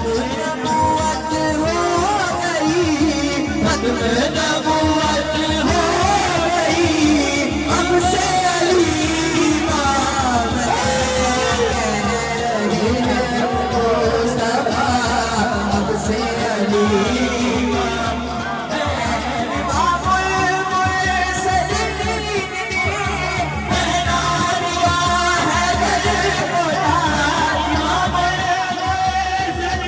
नबूवत हो गई, खत्म नबूवत हो गई, अब से अली इमाम है, मुस्तफा अब से अली इमाम है। इमामुल मुरसलीन पहना दिया है गजबोला, इमामुल मुरसलीन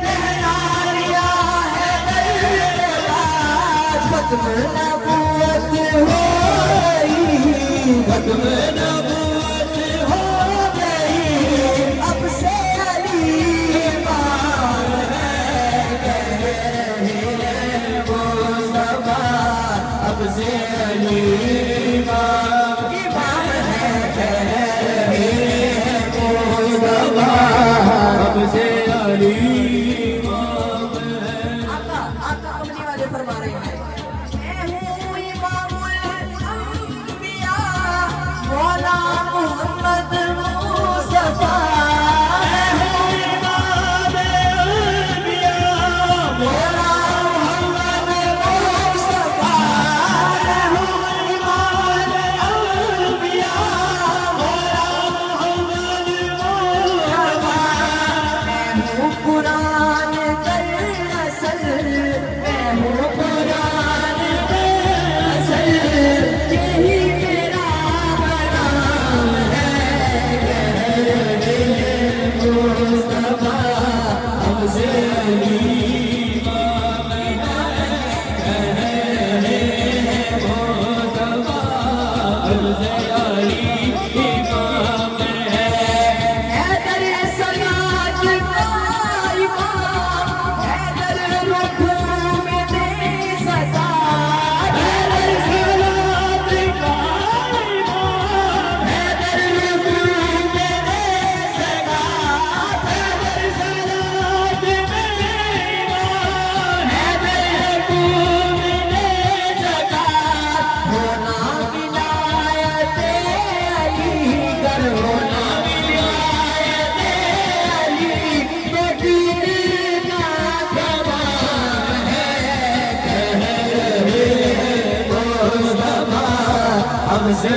पहना दिया है गजबोला, खत्म नबूवत हो गई, खत्म नबूवत हो गई, अब से अली इमाम है, कह रहे हैं मुस्तफा अब से अली इमाम है, कह रहे हैं मुस्तफा अब से अली इमाम है। आका कमली वाले फरमा रहे हैं, मैं हूँ इमामुल अंबिया मौला मोहम्मद मुस्तफा, मैं हूँ इमाम अंबिया मौला मोहम्मद मुस्तफा, मैं हूँ इमाम अंबिया मौला मोहम्मद मुस्तफा, मैं हूँ कुरान कल असल, मैं हूँ कुरान कल असल, यही मेरा नाम है, कह रहे हैं मुस्तफा अब से अली इमाम है, कह रहे हैं मुस्तफा अब से अली इमाम है। हैदर सलात का इमाम, हैदर रुकू में दे सजा, हैदर सलात का इमाम, हैदर रुकू में दे सजा, हैदर सलात में इमाम, हैदर रुकू में दे सजा, होना विलायत अली कर, होना विलायत अली यकीन का कमाल है, कह रहे हैं मुस्तफा अब से